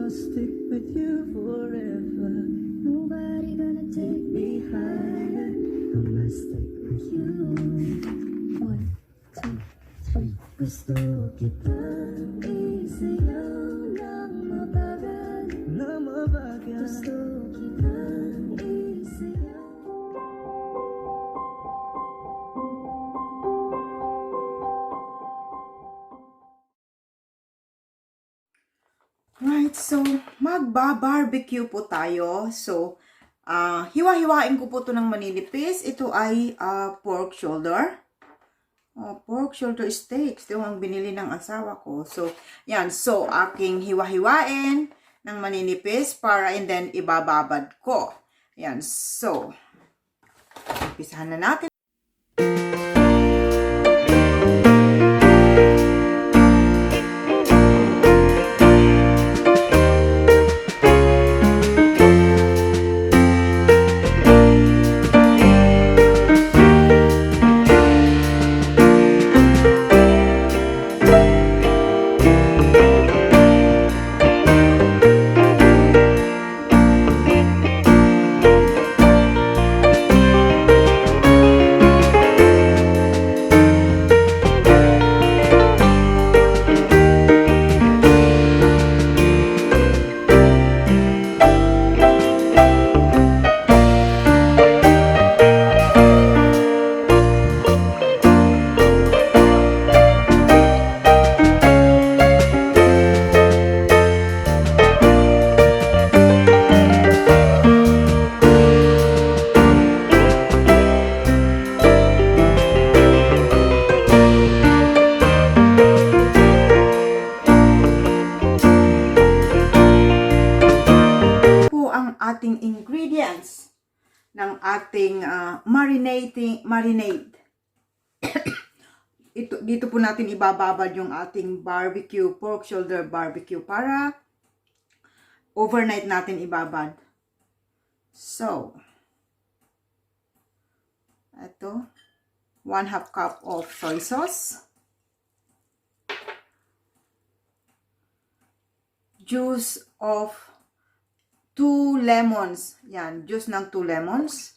I'll stick with you forever. Nobody gonna take me higher. I'ma stick with you. 1, 2, 3. Gusto kitang isayaw ng mabagal. Gusto kitang isayaw. Right, so magba-barbecue po tayo. So, hiwa-hiwain ko po ito ng maninipis. Ito ay pork shoulder. Pork shoulder steaks. Ito ang binili ng asawa ko. So, yan. So, aking hiwa-hiwain ng maninipis para and then ibababad ko. Yan. So, umpisahan na natin. Ating ingredients ng ating marinade. Dito po natin ibababad yung ating barbecue, pork shoulder barbecue para overnight natin ibabad. So, ito, 1/2 cup of soy sauce, juice of 2 lemons. Yan, juice ng 2 lemons.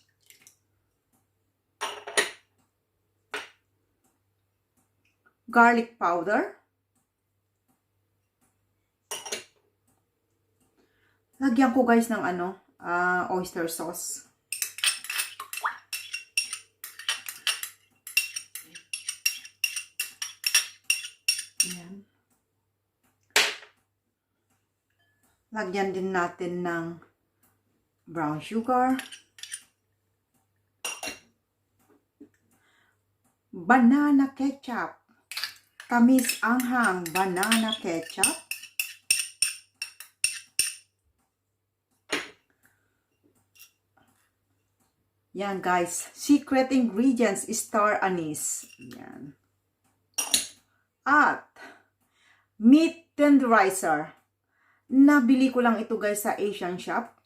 Garlic powder. Lagyan ko guys ng oyster sauce. Yan. Lagyan din natin ng brown sugar, banana ketchup, tamis anghang banana ketchup, yan guys, secret ingredients, star anise, yan, at meat tenderizer. Nabili ko lang ito guys sa Asian shop.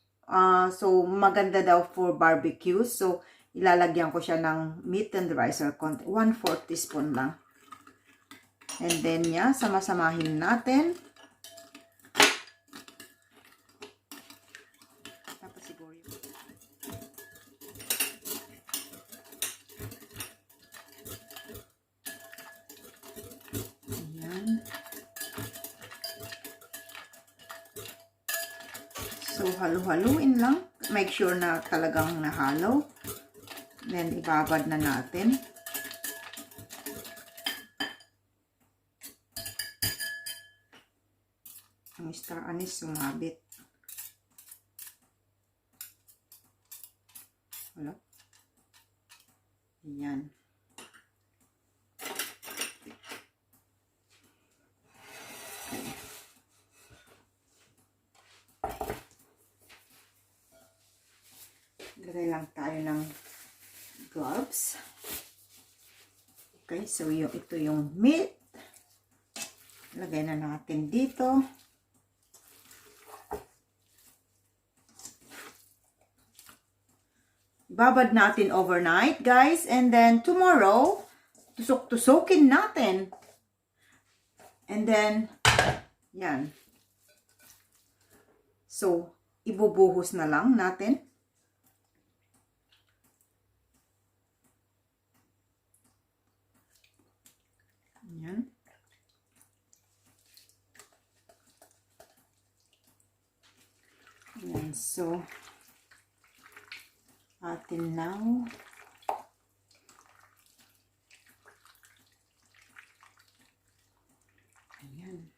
So, maganda daw for barbecue. So, ilalagyan ko siya ng meat tenderizer. 1/4 teaspoon lang. And then, sama-samahin natin. Tapos siguro yun. Ayan. So, halu-haluin lang. Make sure na talagang nahalo. Then, ibabad na natin. Ang star anise sumabit. Wala. Ayan. Lagay lang tayo ng gloves. Okay, so ito yung meat. Lagay na natin dito. Babad natin overnight, guys. And then tomorrow, tusok-tusokin natin. And then, yan. So, ibubuhos na lang natin. Ayan. Ayan, so, atin now. Ayan.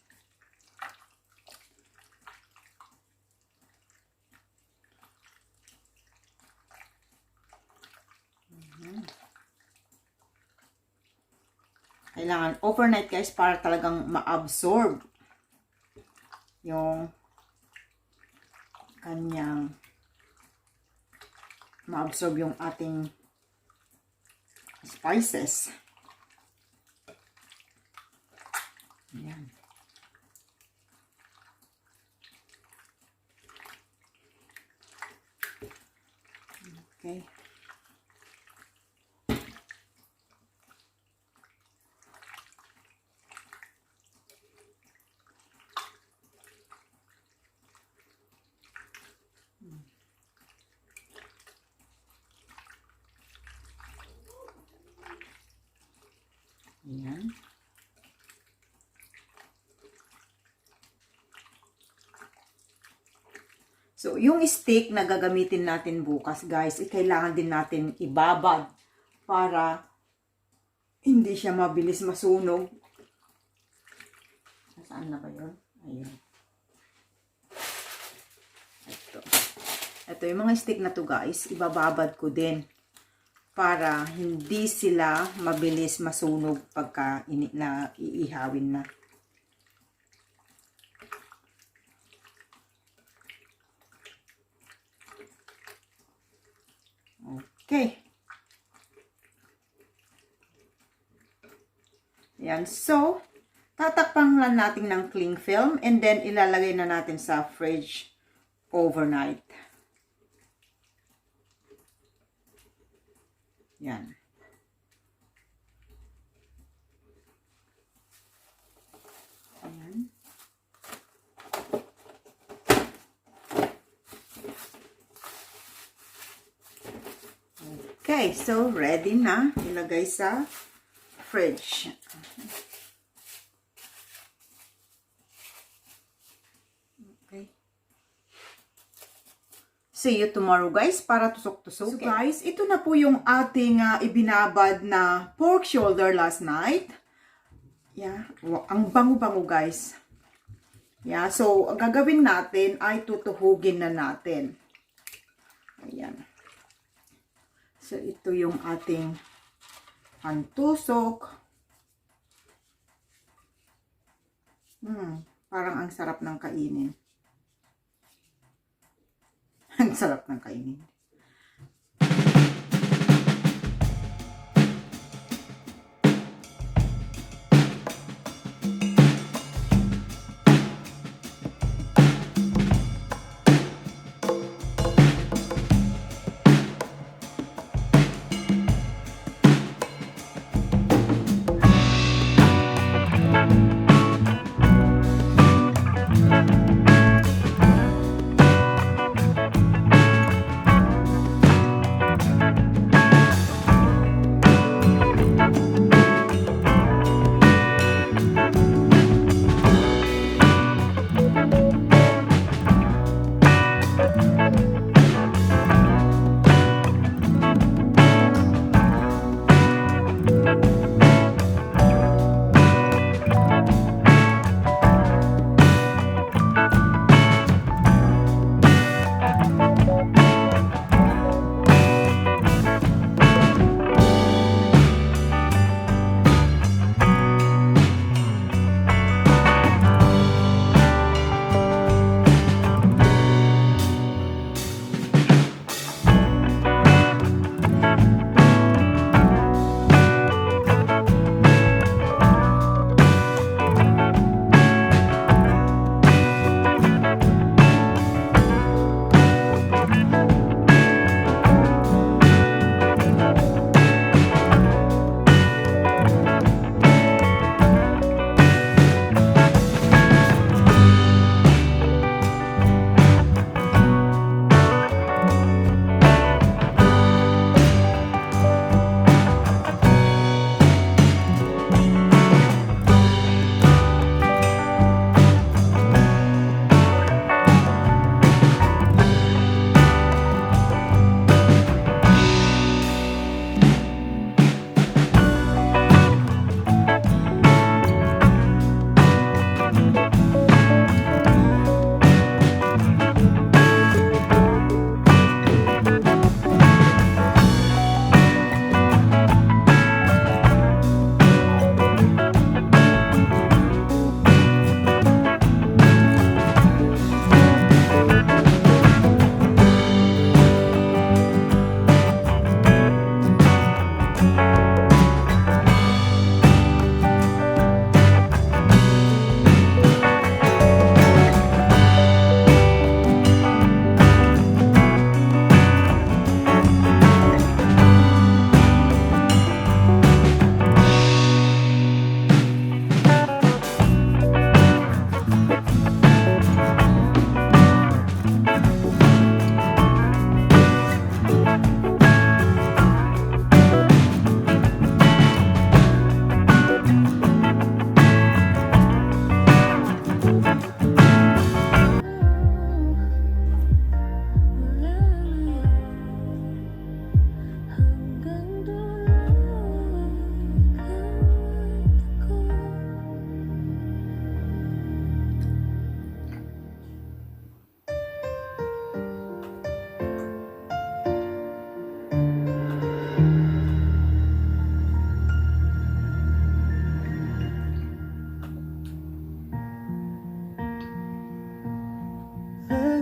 Kailangan overnight guys para talagang ma-absorb yung kanyang ma-absorb yung ating spices. Ayan. Okay. Ayan. So, yung stick na gagamitin natin bukas, guys, kailangan din natin ibabad para hindi siya mabilis masunog. Saan na ba yun? Ayan. Ito yung mga stick na to guys, ibababad ko din para hindi sila mabilis masunog pagka iihawin na. Okay. Yan. So, tatakpan lang natin ng cling film and then ilalagay na natin sa fridge overnight. Yan. Ayan. Okay, so ready na ilagay sa fridge. Okay. See you tomorrow guys para tusok-tusok. So guys, ito na po yung ating ibinabad na pork shoulder last night. Yeah, ang bango-bango guys. Yeah, so ang gagawin natin ay tutuhugin na natin. Ayan. So, ito yung ating pantusok. Parang ang sarap ng kainin. Ang sarap ng kainin.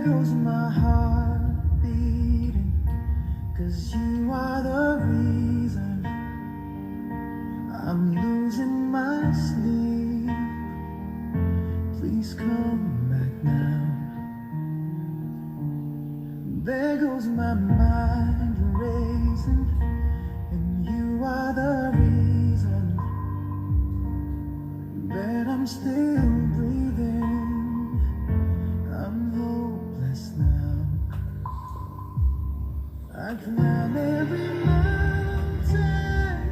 goes my heart beating, 'cause you are the reason I'm losing my sleep. Please come back now. There goes my mind racing, and you are the reason that I'm still breathing. I'm hopeless now. I climb every mountain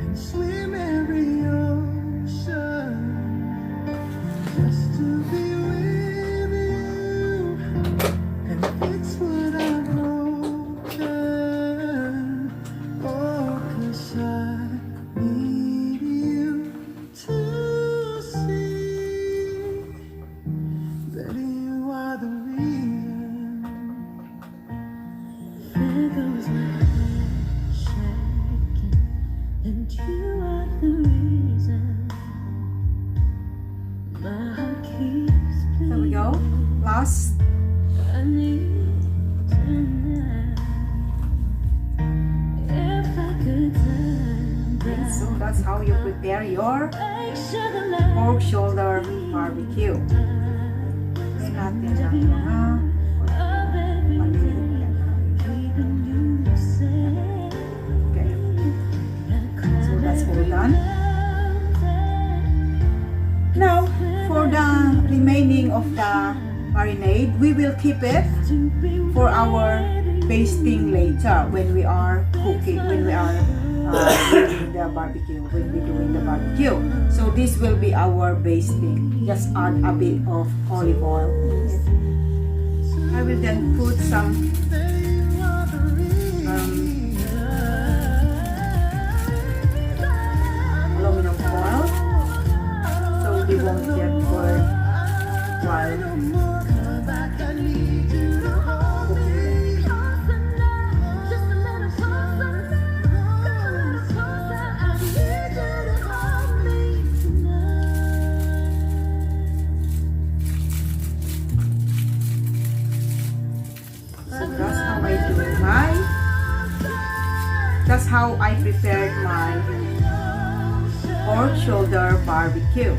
and swim every ocean just to be with you and fix what I've broken. Oh, 'cause I need you to see that you are the reason. There goes my head shaking, and you are the reason my heart keeps beating. There we go. Last. I need tonight. If I could turn back, So that's how you prepare your make sure the light pork shoulder barbecue. Then natin ang mga of every maliliit na keeping you safe. Okay. So that's all done. Now, for the remaining of the marinade, we will keep it for our basting later when we are cooking, when we are doing the barbecue, when we're doing the barbecue. So this will be our basting. Just add a bit of olive oil. I will then put some aluminum foil so they won't get burned while cooking them. That's how I prepared my pork shoulder barbecue.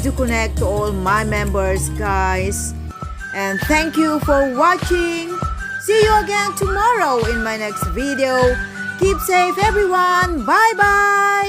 do connect to all my members, guys. And thank you for watching. See you again tomorrow in my next video. Keep safe, everyone. Bye-bye.